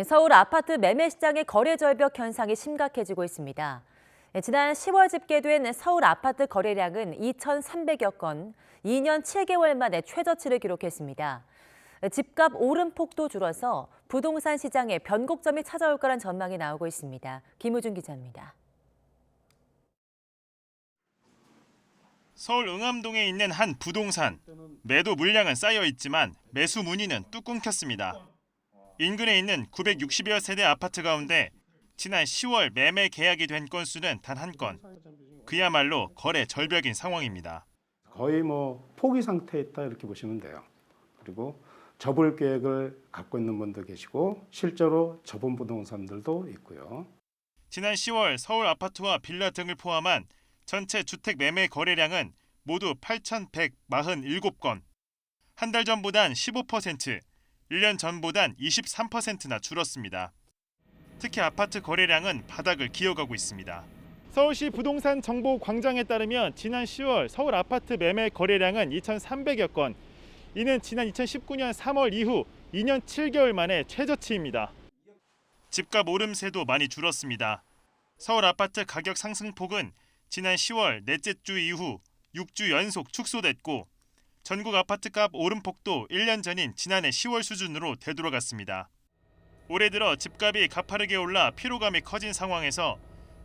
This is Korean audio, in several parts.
서울 아파트 매매 시장의 거래 절벽 현상이 심각해지고 있습니다. 지난 10월 집계된 서울 아파트 거래량은 2,300여 건, 2년 7개월 만에 최저치를 기록했습니다. 집값 오름폭도 줄어서 부동산 시장에 변곡점이 찾아올 거란 전망이 나오고 있습니다. 김우준 기자입니다. 서울 응암동에 있는 한 부동산. 매도 물량은 쌓여 있지만 매수 문의는 뚝 끊겼습니다. 인근에 있는 960여 세대 아파트 가운데 지난 10월 매매 계약이 된 건수는 단 한 건. 그야말로 거래 절벽인 상황입니다. 거의 포기 상태에 있다 이렇게 보시면 돼요. 그리고 접을 계획을 갖고 있는 분도 계시고 실제로 접은 부동산들도 있고요. 지난 10월 서울 아파트와 빌라 등을 포함한 전체 주택 매매 거래량은 모두 8,147건. 한 달 전보단 15%, 1년 전보단 23%나 줄었습니다. 특히 아파트 거래량은 바닥을 기어가고 있습니다. 서울시 부동산 정보 광장에 따르면 지난 10월 서울 아파트 매매 거래량은 2,300여 건. 이는 지난 2019년 3월 이후 2년 7개월 만에 최저치입니다. 집값 오름세도 많이 줄었습니다. 서울 아파트 가격 상승폭은 지난 10월 넷째 주 이후 6주 연속 축소됐고 전국 아파트값 오름폭도 1년 전인 지난해 10월 수준으로 되돌아갔습니다. 올해 들어 집값이 가파르게 올라 피로감이 커진 상황에서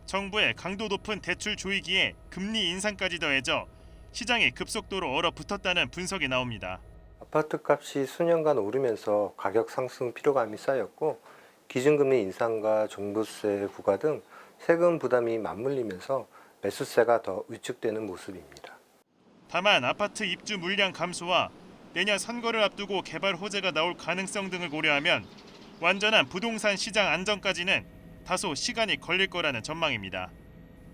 정부의 강도 높은 대출 조이기에 금리 인상까지 더해져 시장이 급속도로 얼어붙었다는 분석이 나옵니다. 아파트값이 수년간 오르면서 가격 상승 피로감이 쌓였고 기준금리 인상과 종부세 부과 등 세금 부담이 맞물리면서 매수세가 더 위축되는 모습입니다. 다만 아파트 입주 물량 감소와 내년 선거를 앞두고 개발 호재가 나올 가능성 등을 고려하면 완전한 부동산 시장 안정까지는 다소 시간이 걸릴 거라는 전망입니다.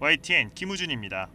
YTN 김우준입니다.